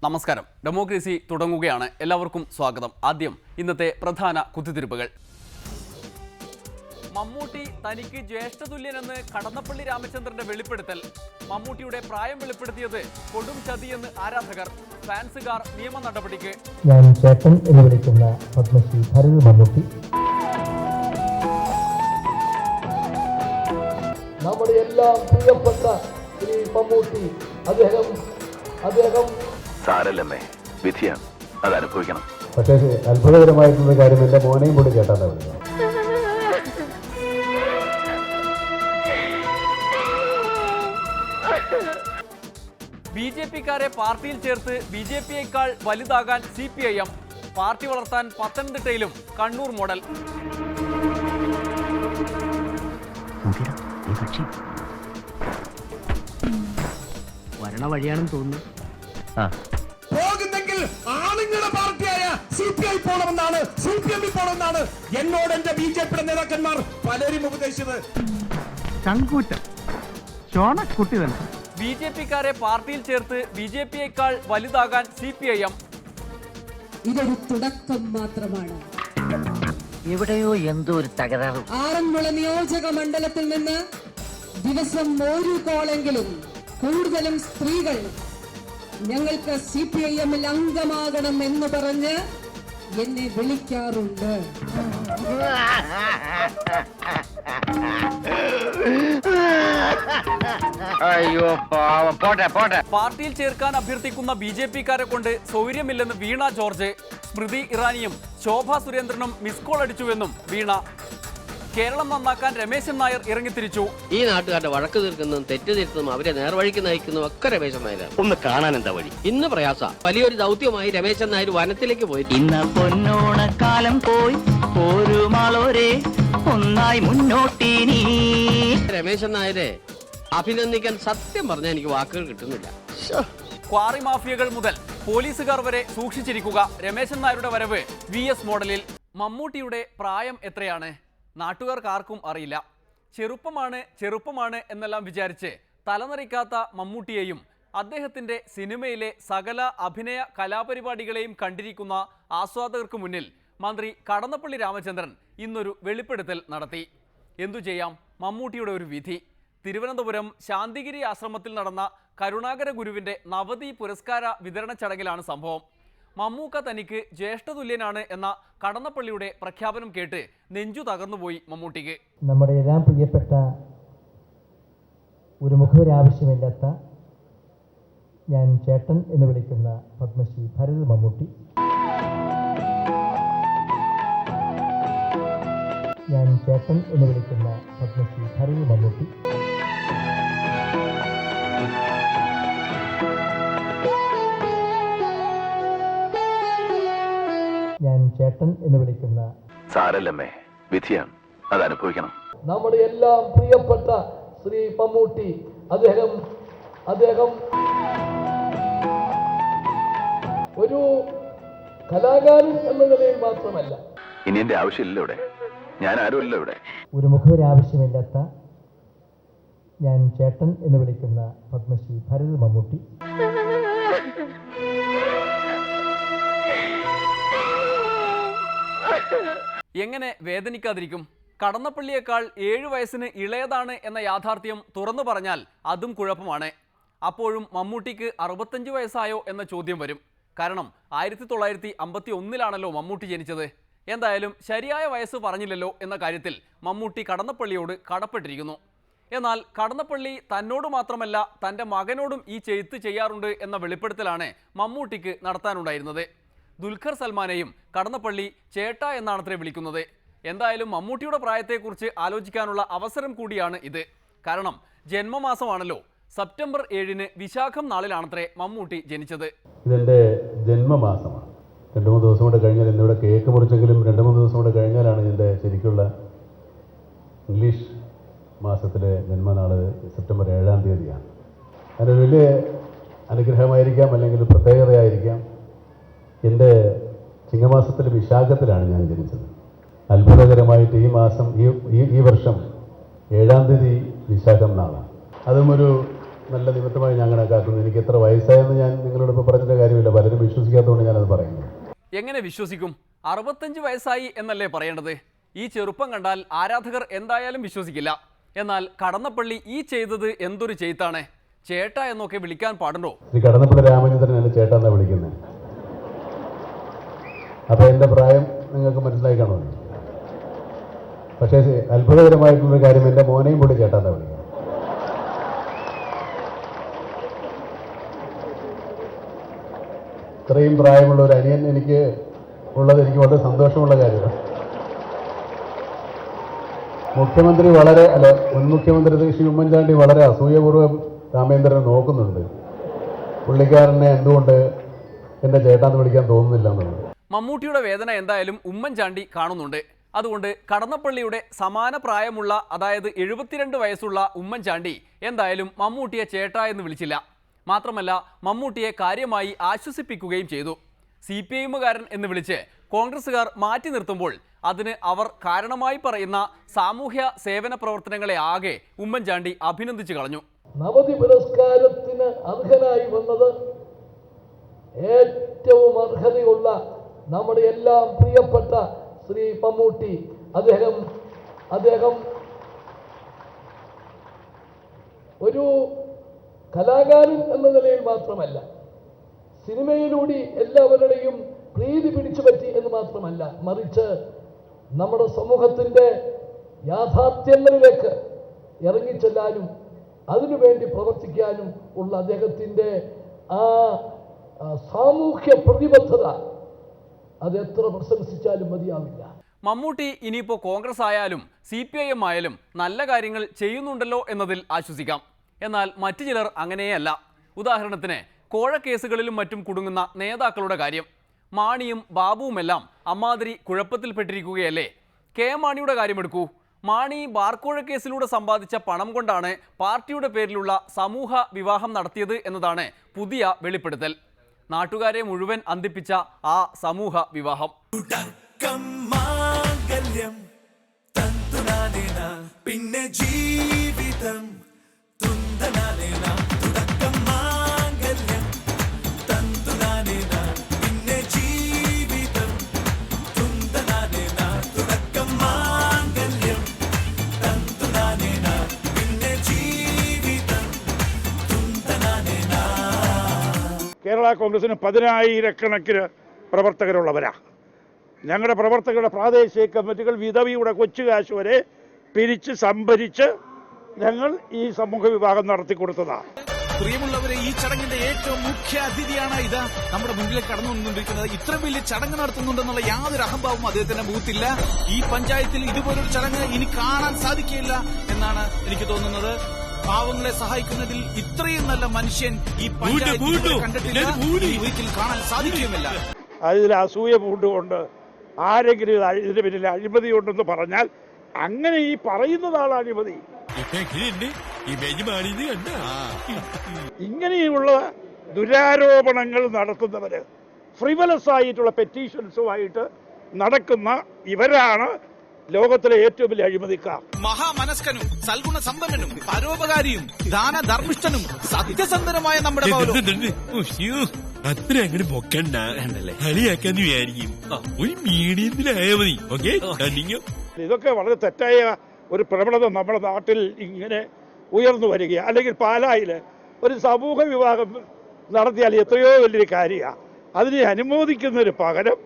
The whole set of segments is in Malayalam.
നമസ്കാരം. ഡെമോക്രസി തുടങ്ങുകയാണ്. എല്ലാവർക്കും സ്വാഗതം. ആദ്യം ഇന്നത്തെ പ്രധാന കുത്തിത്തിരിപ്പുകൾ. മമ്മൂട്ടി തനിക്ക് ജ്യേഷ്ഠതുല്യനെന്ന് കടന്നപ്പള്ളി രാമചന്ദ്രന്റെ വെളിപ്പെടുത്തൽ. മമ്മൂട്ടിയുടെ പ്രായം വെളിപ്പെടുത്തിയത് കൊടും ചതിയെന്ന് ആരാധകർ. ഫാൻസുകാർ നിയമ നടപടിക്ക്. ഞാൻ ചേട്ടൻ എന്ന് വിളിക്കുന്ന പത്മശ്രീ ഭരത് മമ്മൂട്ടി. നമ്മുടെ എല്ലാം പ്രിയപ്പെട്ട ശ്രീ മമ്മൂട്ടി, അദ്ദേഹം സാരല്ലമ്മേ, വിധിയാണ്, അത് അനുഭവിക്കണം. പക്ഷേ അത്ഭുതകരമായിട്ടുള്ള കാര്യം എൻ്റെ മോനെയും കൂടി കേട്ടാണ്. ബി.ജെ.പിക്കാരെ പാർട്ടിയിൽ ചേർത്ത് ബി.ജെ.പിയേക്കാൾ വലുതാകാൻ CPIM. പാർട്ടി വളർത്താൻ പത്തനംതിട്ടയിലും കണ്ണൂർ മോഡൽ. വരണ വഴിയാണെന്ന് തോന്നുന്നു. പോകുന്നെങ്കിൽ ആണുങ്ങളുടെ പാർട്ടിയായ CPI പോണമെന്നാണ്, CPM പോണമെന്നാണ് എന്നോട് എന്റെ BJP നേതാക്കന്മാർ പലരും ഉപദേശിച്ചത്. ചങ്കൂറ്റം ചോണക്കുട്ടി തന്നെ. ബി.ജെ.പിക്കാരെ പാർട്ടിയിൽ ചേർത്ത് ബി.ജെ.പിയേക്കാൾ വലുതാകാൻ CPIM. ഇതൊരു തുടക്കം മാത്രമാണ്. എവിടെയോ എന്തോ ഒരു തകരാറ്. ആറന്മുള നിയോജക മണ്ഡലത്തിൽ നിന്ന് ദിവസം ഒരു കോളെങ്കിലും കൂടുതലും സ്ത്രീകൾ ഞങ്ങൾക്ക് CPIM-ൽ അംഗമാകണം എന്ന് പറഞ്ഞ് എന്നെ വിളിക്കാറുണ്ട്. അയ്യോ പോട്ടെ. പാർട്ടിയിൽ ചേർക്കാൻ അഭ്യർത്ഥിക്കുന്ന ബി.ജെ.പിക്കാരെ കൊണ്ട് സൗകര്യമില്ലെന്ന് വീണ ജോർജ്. സ്മൃതി ഇറാനിയും ശോഭാ സുരേന്ദ്രനും മിസ് കോൾ അടിച്ചുവെന്നും വീണ. കേരളം നന്നാക്കാൻ രമേശൻ നായർ ഇറങ്ങിത്തിരിച്ചു. ഈ നാട്ടുകാരുടെ വഴക്ക് തീർക്കുന്നതും തെറ്റ് തിരുത്തുന്നതും അവരെ നേർവഴിക്ക് നയിക്കുന്നതും ഒക്കെ രമേശൻ നായർ. ഒന്ന് കാണാൻ എന്താ വഴി? ഇന്ന് പ്രയാസ വലിയൊരു ദൗത്യമായി രമേശൻ നായർ വനത്തിലേക്ക് പോയി. ഇന്ന് പൊന്നോണക്കാലം പോയി ഒരു മാളോരെ ഒന്നായി മുന്നോട്ടിനി. രമേശൻ നായരെ അഭിനന്ദിക്കാൻ സത്യം പറഞ്ഞാൽ എനിക്ക് വാക്കുകൾ കിട്ടുന്നില്ല. ക്വാറി മാഫിയകൾ മുതൽ പോലീസുകാർ വരെ സൂക്ഷിച്ചിരിക്കുക. രമേശൻ നായരുടെ വരവ് VS മോഡലിൽ. മമ്മൂട്ടിയുടെ പ്രായം എത്രയാണ്? നാട്ടുകാർക്ക് ആർക്കും അറിയില്ല. ചെറുപ്പമാണ് എന്നെല്ലാം വിചാരിച്ച് തലനറിക്കാത്ത മമ്മൂട്ടിയെയും അദ്ദേഹത്തിൻ്റെ സിനിമയിലെ സകല അഭിനയ കലാപരിപാടികളെയും കണ്ടിരിക്കുന്ന ആസ്വാദകർക്ക് മുന്നിൽ മന്ത്രി കടന്നപ്പള്ളി രാമചന്ദ്രൻ ഇന്നൊരു വെളിപ്പെടുത്തൽ നടത്തി. എന്തു ചെയ്യാം, മമ്മൂട്ടിയുടെ ഒരു വിധി. തിരുവനന്തപുരം ശാന്തിഗിരി ആശ്രമത്തിൽ നടന്ന കരുണാകര ഗുരുവിൻ്റെ നവതി പുരസ്കാര വിതരണ ചടങ്ങിലാണ് സംഭവം. മമ്മൂക്ക തനിക്ക് ജ്യേഷ്ഠതുല്യനാണ് എന്ന കടന്നപ്പള്ളിയുടെ പ്രഖ്യാപനം കേട്ട് നെഞ്ചു തകർന്നുപോയി മമ്മൂട്ടിക്ക്. നമ്മുടെ എല്ലാം പ്രിയപ്പെട്ട ഒരു മുഖവരാവശ്യമില്ലാത്ത ഞാൻ ചേട്ടൻ എന്ന് വിളിക്കുന്ന പത്മശ്രീ ഭരത് മമ്മൂട്ടി. ഞാൻ ചേട്ടൻ എന്ന് വിളിക്കുന്ന പത്മശ്രീ ഭരത് മമ്മൂട്ടി. ഞാൻ ചേട്ടൻ എന്ന് വിളിക്കുന്ന സാരല്ലമ്മേ, വിധിയാണ്, അത് അനുഭവിക്കണം. നമ്മുടെ എല്ലാം പ്രിയപ്പെട്ട ശ്രീ മമ്മൂട്ടി, അദ്ദേഹം ഒരു കലാകാരൻ എന്ന നിലയിൽ മാത്രമല്ല. ഇനി എന്റെ ആവശ്യമില്ല ഇവിടെ, ഞാൻ ആരുമല്ല ഇവിടെ. ഒരു മുഖവരാവശ്യമില്ലാത്ത ഞാൻ ചേട്ടൻ എന്ന് വിളിക്കുന്ന പത്മശ്രീ ഭരത് മമ്മൂട്ടി. എങ്ങനെ വേദനിക്കാതിരിക്കും? കടന്നപ്പള്ളിയേക്കാൾ 7 വയസ്സിന് ഇളയതാണ് എന്ന യാഥാർത്ഥ്യം തുറന്നു പറഞ്ഞാൽ അതും കുഴപ്പമാണ്. അപ്പോഴും മമ്മൂട്ടിക്ക് 65 വയസ്സായോ എന്ന ചോദ്യം വരും. കാരണം 1951-ലാണല്ലോ മമ്മൂട്ടി ജനിച്ചത്. എന്തായാലും ശരിയായ വയസ്സ് പറഞ്ഞില്ലല്ലോ എന്ന കാര്യത്തിൽ മമ്മൂട്ടി കടന്നപ്പള്ളിയോട് കടപ്പെട്ടിരിക്കുന്നു. എന്നാൽ കടന്നപ്പള്ളി തന്നോട് മാത്രമല്ല തൻ്റെ മകനോടും ഈ ചെയ്ത്ത് ചെയ്യാറുണ്ട് എന്ന വെളിപ്പെടുത്തലാണ് മമ്മൂട്ടിക്ക് നടത്താനുണ്ടായിരുന്നത്. ദുൽഖർ സൽമാനെയും കടന്നപ്പള്ളി ചേട്ടാ എന്നാണത്രേ വിളിക്കുന്നത്. എന്തായാലും മമ്മൂട്ടിയുടെ പ്രായത്തെക്കുറിച്ച് ആലോചിക്കാനുള്ള അവസരം കൂടിയാണ് ഇത്. കാരണം ജന്മമാസമാണല്ലോ. സെപ്റ്റംബർ 7 വിശാഖം നാളിലാണത്രേ മമ്മൂട്ടി ജനിച്ചത്. ഇതെൻ്റെ ജന്മമാസമാണ്. 2-3 ദിവസം കൂടെ കഴിഞ്ഞാൽ എന്നിവിടെ കേക്ക് മുറിച്ചെങ്കിലും 2-3 ദിവസം കൂടെ കഴിഞ്ഞാലാണ് എൻ്റെ ശരിക്കുള്ള ഇംഗ്ലീഷ് മാസത്തിലെ ജന്മനാള് സെപ്റ്റംബർ 7-ാം തീയതിയാണ്. അതിനൊരു വലിയ അനുഗ്രഹമായിരിക്കാം, അല്ലെങ്കിൽ പ്രത്യേകതയായിരിക്കാം. എൻ്റെ ചിങ്ങമാസത്തിലെ വിശാഖത്തിലാണ് ഞാൻ ജനിച്ചത്. അത്ഭുതകരമായിട്ട് ഈ മാസം ഈ വർഷം 7-ാം തീയതി വിശാഖം നാളാണ്. അതും ഒരു നല്ല നിമിത്തമായി ഞാൻ കണക്കാക്കുന്നു. എനിക്ക് എത്ര വയസ്സായെന്ന് ഞാൻ നിങ്ങളോട് ഇപ്പോൾ പറഞ്ഞിട്ട് കാര്യമില്ല, പലരും വിശ്വസിക്കാത്തതുകൊണ്ട് ഞാനത് പറയുന്നു. എങ്ങനെ വിശ്വസിക്കും? 65 വയസ്സായി എന്നല്ലേ പറയേണ്ടത്? ഈ ചെറുപ്പം കണ്ടാൽ ആരാധകർ എന്തായാലും വിശ്വസിക്കില്ല. എന്നാൽ കടന്നപ്പള്ളി ഈ ചെയ്തത് എന്തൊരു ചെയ്ത്താണ്? ചേട്ട എന്നൊക്കെ വിളിക്കാൻ പാടുണ്ടോ? ശ്രീ കടന്നപ്പള്ളി രാമചന്ദ്രൻ എന്നെ ചേട്ടാ എന്നാ വിളിക്കുന്നത്. അപ്പോൾ എൻ്റെ പ്രായം നിങ്ങൾക്ക് മനസ്സിലായി കാണുമല്ലോ. പക്ഷേ അത്ഭുതകരമായിട്ടുള്ളൊരു കാര്യം, എൻ്റെ മോനെയും കൂടി ചേട്ടാ എന്നാ വിളിക്കുന്നത്. ഇത്രയും പ്രായമുള്ള ഒരു അനിയൻ എനിക്ക് ഉള്ളത് എനിക്ക് വളരെ സന്തോഷമുള്ള കാര്യമാണ്. മുഖ്യമന്ത്രി മുൻ മുഖ്യമന്ത്രി ശ്രീ ഉമ്മൻചാണ്ടി വളരെ അസൂയപൂർവ്വം രാമേന്ദ്രനെ നോക്കുന്നുണ്ട്. പുള്ളിക്കാരനെ എന്തുകൊണ്ട് എൻ്റെ ചേട്ടാന്ന് വിളിക്കാൻ തോന്നുന്നില്ല എന്നുള്ളത്. മമ്മൂട്ടിയുടെ വേദന എന്തായാലും ഉമ്മൻചാണ്ടി കാണുന്നുണ്ട്. അതുകൊണ്ട് കടന്നപ്പള്ളിയുടെ സമാന പ്രായമുള്ള, അതായത് 72 വയസ്സുള്ള ഉമ്മൻചാണ്ടി എന്തായാലും മമ്മൂട്ടിയെ ചേട്ടാ എന്ന് വിളിച്ചില്ല. മാത്രമല്ല മമ്മൂട്ടിയെ കാര്യമായി ആശ്വസിപ്പിക്കുകയും ചെയ്തു. CPIകാരൻ എന്ന് വിളിച്ച് കോൺഗ്രസുകാർ മാറ്റി നിർത്തുമ്പോൾ അതിന് അവർ കാരണമായി പറയുന്ന സാമൂഹ്യ സേവന പ്രവർത്തനങ്ങളെ ആകെ ഉമ്മൻചാണ്ടി അഭിനന്ദിച്ചു കളഞ്ഞു. നവതി പുരസ്കാരത്തിന് അർഹനായി വന്നത് ഏറ്റവും അർഹതയുള്ള നമ്മുടെ എല്ലാം പ്രിയപ്പെട്ട ശ്രീ മമ്മൂട്ടി. അദ്ദേഹം ഒരു കലാകാരൻ എന്ന നിലയിൽ മാത്രമല്ല, സിനിമയിലൂടെ എല്ലാവരുടെയും പ്രീതി പിടിച്ചു പറ്റി എന്ന് മാത്രമല്ല, മറിച്ച് നമ്മുടെ സമൂഹത്തിൻ്റെ യാഥാർത്ഥ്യങ്ങളിലേക്ക് ഇറങ്ങിച്ചെല്ലാനും അതിനുവേണ്ടി പ്രവർത്തിക്കാനും ഉള്ള അദ്ദേഹത്തിൻ്റെ ആ സാമൂഹ്യ പ്രതിബദ്ധത അത് എത്ര പ്രശംസിച്ചാലും മതിയാവില്ല. മമ്മൂട്ടി ഇനിയിപ്പോൾ കോൺഗ്രസ് ആയാലും CPIM ആയാലും നല്ല കാര്യങ്ങൾ ചെയ്യുന്നുണ്ടല്ലോ എന്നതിൽ ആശ്വസിക്കാം. എന്നാൽ മറ്റു ചിലർ അങ്ങനെയല്ല. ഉദാഹരണത്തിന് കോഴക്കേസുകളിലും മറ്റും കുടുങ്ങുന്ന നേതാക്കളുടെ കാര്യം. മാണിയും ബാബുവുമെല്ലാം അമ്മാതിരി കുഴപ്പത്തിൽപ്പെട്ടിരിക്കുകയല്ലേ? കെ മാണിയുടെ കാര്യമെടുക്കൂ. മാണി ബാർക്കോഴ കേസിലൂടെ സമ്പാദിച്ച പണം കൊണ്ടാണ് പാർട്ടിയുടെ പേരിലുള്ള സമൂഹ വിവാഹം നടത്തിയത് എന്നതാണ് പുതിയ വെളിപ്പെടുത്തൽ. നാട്ടുകാരെ മുഴുവൻ അന്തിപ്പിച്ച ആ സമൂഹ വിവാഹം. പിന്നെ ജീവിതം കേരള കോൺഗ്രസിന് 10,000-കണക്കിന് പ്രവർത്തകരുള്ളവരാ. ഞങ്ങളുടെ പ്രവർത്തകരുടെ പ്രാദേശിക കമ്മിറ്റികൾ വിധവിയുടെ കൊച്ചുകാശ് വരെ പിരിച്ച് സംഭരിച്ച് ഞങ്ങൾ ഈ സമൂഹ വിഭാഗം നടത്തിക്കൊടുത്തതാണ്. പ്രിയമുള്ളവരെ, ഈ ചടങ്ങിന്റെ ഏറ്റവും മുഖ്യ അതിഥിയാണ് ഇത് നമ്മുടെ മുന്നിലേക്ക് കടന്നു വന്നുകൊണ്ടിരിക്കുന്നത്. ഇത്ര വലിയ ചടങ്ങ് നടത്തുന്നുണ്ടെന്നുള്ള യാതൊരു അഹംഭാവവും അദ്ദേഹത്തിന്റെ മുഖത്തില്ല. ഈ പഞ്ചായത്തിൽ ഇതുപോലൊരു ചടങ്ങ് ഇനി കാണാൻ സാധിക്കില്ല എന്നാണ് എനിക്ക് തോന്നുന്നത്. പാവങ്ങളെ സഹായിക്കുന്നതിൽ ഇത്രയും നല്ല മനുഷ്യൻ ഈ പഞ്ചായത്തിൽ കണ്ടിട്ടില്ല, ഒരിക്കലും കാണാൻ സാധിക്കുമില്ല. അതിൽ അസൂയ പൂണ്ടുകൊണ്ട് ആരെങ്കിലും ഇതിന് പിന്നിൽ അഴിമതി ഉണ്ടെന്ന് പറഞ്ഞാൽ അങ്ങനെ ഈ പറയുന്നതാണ് അഴിമതി. ഇങ്ങനെയുള്ള ദുരാരോപണങ്ങൾ നടത്തുന്നവര്, ഫ്രിവലസ് ആയിട്ടുള്ള പെറ്റീഷൻസുമായിട്ട് നടക്കുന്ന ഇവരാണ് ലോകത്തിലെ ഏറ്റവും വലിയ അഴിമതിക്കാർ. മഹാമനസ്കനും സൽഗുണ സമ്പന്നനും പരോപകാരിയും ദാനധർമ്മിഷ്ഠനും സത്യസന്ധനുമായ നമ്മുടെ അത്ര അങ്ങനെ പൊക്കണ്ട, കളിയാക്കാന്ന് വിചാരിക്കും. ഒരു മീഡിയത്തിലായാ മതി. ഓക്കെ, ഇതൊക്കെ വളരെ തെറ്റായ ഒരു പ്രവണത നമ്മുടെ നാട്ടിൽ ഇങ്ങനെ ഉയർന്നു വരിക. അല്ലെങ്കിൽ പാലായില് ഒരു സമൂഹ വിവാഹം നടത്തിയാൽ എത്രയോ വലിയൊരു കാര്യമാണ്. അതിനെ അനുമോദിക്കുന്നതിന് പകരം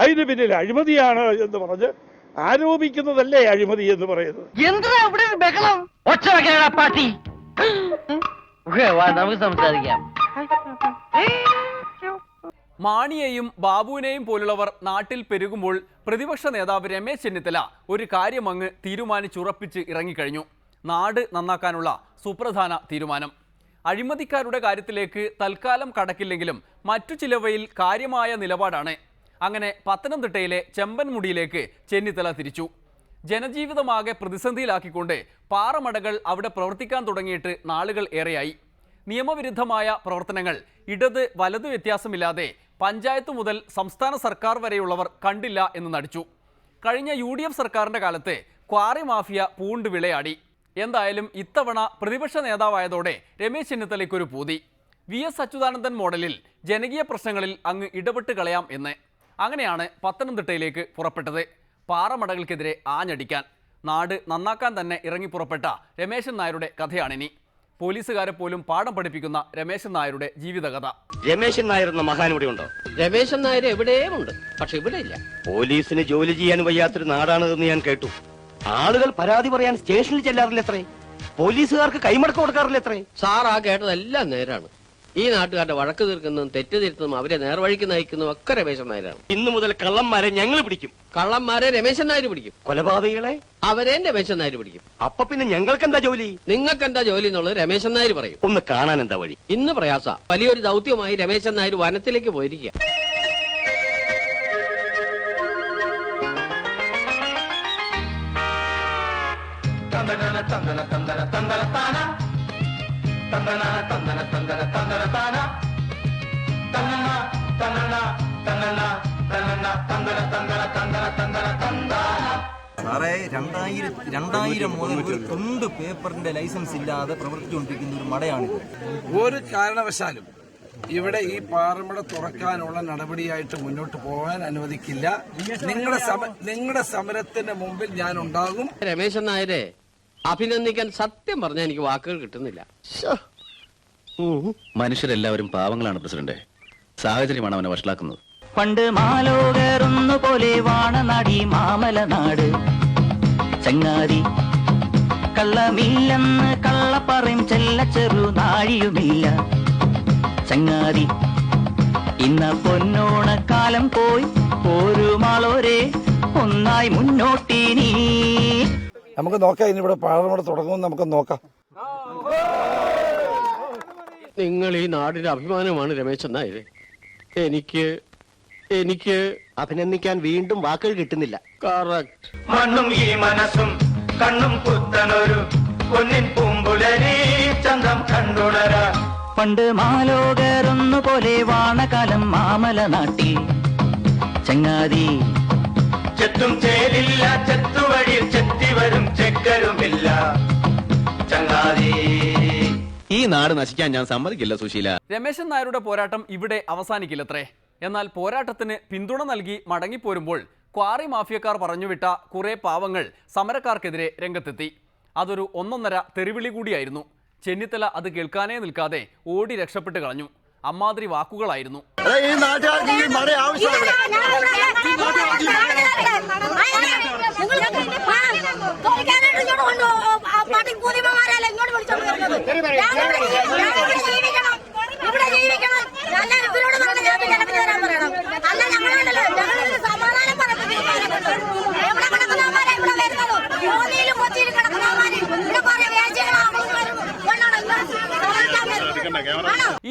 അതിന് പിന്നിൽ അഴിമതിയാണ് എന്ന് പറഞ്ഞ് ആരോപിക്കുന്നതല്ലേ അഴിമതി എന്ന് പറയുന്നത്. നമുക്ക് സംസാരിക്കാം. മാണിയെയും ബാബുവിനെയും പോലുള്ളവർ നാട്ടിൽ പെരുകുമ്പോൾ പ്രതിപക്ഷ നേതാവ് രമേശ് ചെന്നിത്തല ഒരു കാര്യം അങ്ങ് തീരുമാനിച്ചുറപ്പിച്ച് ഇറങ്ങിക്കഴിഞ്ഞു. നാട് നന്നാക്കാനുള്ള സുപ്രധാന തീരുമാനം. അഴിമതിക്കാരുടെ കാര്യത്തിലേക്ക് തൽക്കാലം കടക്കില്ലെങ്കിലും മറ്റു ചിലവയിൽ കാര്യമായ നിലപാടാണ്. അങ്ങനെ പത്തനംതിട്ടയിലെ ചെമ്പൻമുടിയിലേക്ക് ചെന്നിത്തല തിരിച്ചു. ജനജീവിതമാകെ പ്രതിസന്ധിയിലാക്കിക്കൊണ്ട് പാറമടകൾ അവിടെ പ്രവർത്തിക്കാൻ തുടങ്ങിയിട്ട് നാളുകൾ ഏറെയായി. നിയമവിരുദ്ധമായ പ്രവർത്തനങ്ങൾ ഇടത് വലത് വ്യത്യാസമില്ലാതെ പഞ്ചായത്ത് മുതൽ സംസ്ഥാന സർക്കാർ വരെയുള്ളവർ കണ്ടില്ല എന്ന് നടിച്ചു. കഴിഞ്ഞ UDF സർക്കാരിൻ്റെ കാലത്ത് ക്വാറി മാഫിയ പൂണ്ട് വിളയാടി. എന്തായാലും ഇത്തവണ പ്രതിപക്ഷ നേതാവായതോടെ രമേശ് ചെന്നിത്തലയ്ക്കൊരു പൂതി. VS അച്യുതാനന്ദൻ മോഡലിൽ ജനകീയ പ്രശ്നങ്ങളിൽ അങ്ങ് ഇടപെട്ട് കളയാം എന്ന്. അങ്ങനെയാണ് പത്തനംതിട്ടയിലേക്ക് പുറപ്പെട്ടത്. പാറമടകൾക്കെതിരെ ആഞ്ഞടിക്കാൻ നാട് നന്നാക്കാൻ തന്നെ ഇറങ്ങിപ്പുറപ്പെട്ട രമേശൻ നായരുടെ കഥയാണിനി. പോലീസുകാരെ പോലും പാഠം പഠിപ്പിക്കുന്ന രമേശൻ നായരുടെ ജീവിതകഥ. രമേശൻ നായർ എന്ന മഹാൻ ഇവിടെ ഉണ്ടോ? രമേശൻ നായർ എവിടെയും ഉണ്ട്, പക്ഷെ ഇവിടെ ഇല്ല. പോലീസിന് ജോലി ചെയ്യാൻ വയ്യാത്തൊരു നാടാണെന്ന് ഞാൻ കേട്ടു. ആളുകൾ പരാതി പറയാൻ സ്റ്റേഷനിൽ ചെല്ലാറില്ല എത്രേ, പോലീസുകാർക്ക് കൈമടക്കം കൊടുക്കാറില്ല എത്രേ. സാർ ആ കേട്ടതെല്ലാം നേരാണ്. ഈ നാട്ടുകാരുടെ വഴക്ക് തീർക്കുന്നതും തെറ്റ് തിരുത്തുന്നതും അവരെ നേർവഴിക്ക് നയിക്കുന്നതും ഒക്കെ രമേശൻ നായരാണ്. ഇന്നു മുതൽ കള്ളന്മാരെ ഞങ്ങൾ പിടിക്കും. കള്ളന്മാരെ രമേശൻ നായർ പിടിക്കും. കൊലപാതകികളെ അവരെ രമേശൻ നായർ പിടിക്കും. അപ്പൊ പിന്നെ ഞങ്ങൾക്ക് എന്താ ജോലി? നിങ്ങൾക്ക് എന്താ ജോലി എന്നുള്ളത് രമേശൻ നായർ പറയും. ഒന്ന് കാണാൻ എന്താ വഴി? ഇന്ന് പ്രയാസ വലിയൊരു ദൗത്യമായി രമേശൻ നായർ വനത്തിലേക്ക് പോയിരിക്കുക. സാറേ 2000 മുതൽ ഒരു തുണ്ട് പേപ്പറിന്റെ ലൈസൻസ് ഇല്ലാതെ പ്രവർത്തിച്ചുകൊണ്ടിരിക്കുന്ന ഒരു മടയാണിത്. ഒരു കാരണവശാലും ഇവിടെ ഈ പാറമട തുറക്കാനുള്ള നടപടിയായിട്ട് മുന്നോട്ട് പോകാൻ അനുവദിക്കില്ല. നിങ്ങളുടെ സമരത്തിന്റെ മുമ്പിൽ ഞാൻ ഉണ്ടാകും. രമേശൻ നായരെ അഭിനന്ദിക്കാൻ സത്യം പറഞ്ഞാൽ എനിക്ക് വാക്കുകൾ കിട്ടുന്നില്ല. മനുഷ്യരെല്ലാവരും പാവങ്ങളാണ് പ്രസിഡന്റ്. സാഹചര്യമാണ് അവനെ വഷളാക്കുന്നത്. പണ്ട് മാലോകറുന്നു പോലെ വാണനാടി മാമലനാട് ചങ്ങാതി കള്ളമില്ലെന്ന് കള്ളപ്പറയും ചെല്ല ചെറു നാഴിയുമില്ല ചങ്ങാതി. ഇന്ന പൊന്നോണക്കാലം പോയി ഒരു മാളോരെ ഒന്നായി മുന്നോട്ടിനി. നമുക്ക് നോക്കാം, ഇനി ഇവിടെ പാറമട തുടങ്ങുമെന്ന് നമുക്ക് നോക്കാം. നിങ്ങൾ ഈ നാടിന്റെ അഭിമാനമാണ് രമേശൻ നായർ. എനിക്ക് അഭിനന്ദിക്കാൻ വീണ്ടും വാക്കുകൾ കിട്ടുന്നില്ല. കറക്റ്റ്. മണ്ണും ഈ മനസ്സും കണ്ണും പുത്തനൊരു പൊന്നിൻ പൂമ്പുലരി ചന്തം കണ്ടുണര. പണ്ട് മാലോകരൊന്നു പോലെ വാണകാലം മാമല നാട്ടിൽ ചങ്ങാതി. ചെത്തും ചേലില്ല ചെത്തുവഴിയിൽ ചെത്തിവരും ചെക്കരുമില്ല ചങ്ങാതി. ഈ നാട് നശിക്കാൻ ഞാൻ സമ്മതിക്കില്ല സുശീല. രമേശൻ നായരുടെ പോരാട്ടം ഇവിടെ അവസാനിക്കില്ലത്രേ. എന്നാൽ പോരാട്ടത്തിന് പിന്തുണ നൽകി മടങ്ങിപ്പോരുമ്പോൾ ക്വാറി മാഫിയക്കാർ പറഞ്ഞുവിട്ട കുറെ പാവങ്ങൾ സമരക്കാർക്കെതിരെ രംഗത്തെത്തി. അതൊരു ഒന്നൊന്നര തെറിവിളി കൂടിയായിരുന്നു. ചെന്നിത്തല അത് കേൾക്കാനേ നിൽക്കാതെ ഓടി രക്ഷപ്പെട്ട് കളഞ്ഞു. അമ്മാതിരി വാക്കുകളായിരുന്നു.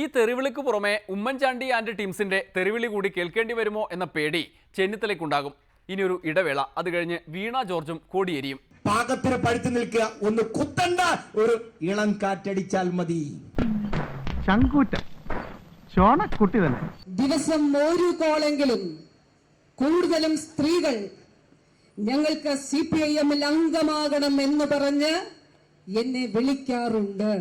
ഈ തെറിവിളിക്ക് പുറമെ ഉമ്മൻചാണ്ടി ആൻഡ് ടീംസിന്റെ തെറിവിളി കൂടി കേൾക്കേണ്ടി വരുമോ എന്ന പേടി ചെന്നിത്തലയ്ക്കുണ്ടാകും. ഇനിയൊരു ഇടവേള, അത് കഴിഞ്ഞ് വീണ ജോർജും കോടിയേരിയും. പാകത്തിന് പഴുത്തു നിൽക്കുക, ഒന്ന് കുത്തണ്ട, ഒരു ഇളം കാറ്റടിച്ചാൽ മതി. ചങ്കൂറ്റം ചോണക്കുട്ടി തന്നെ. ദിവസം ഒരു കോളെങ്കിലും കൂടുതലും സ്ത്രീകൾ ഞങ്ങൾക്ക് CPIM-ൽ അംഗമാകണം എന്ന് പറഞ്ഞ് എന്നെ വിളിക്കാറുണ്ട്.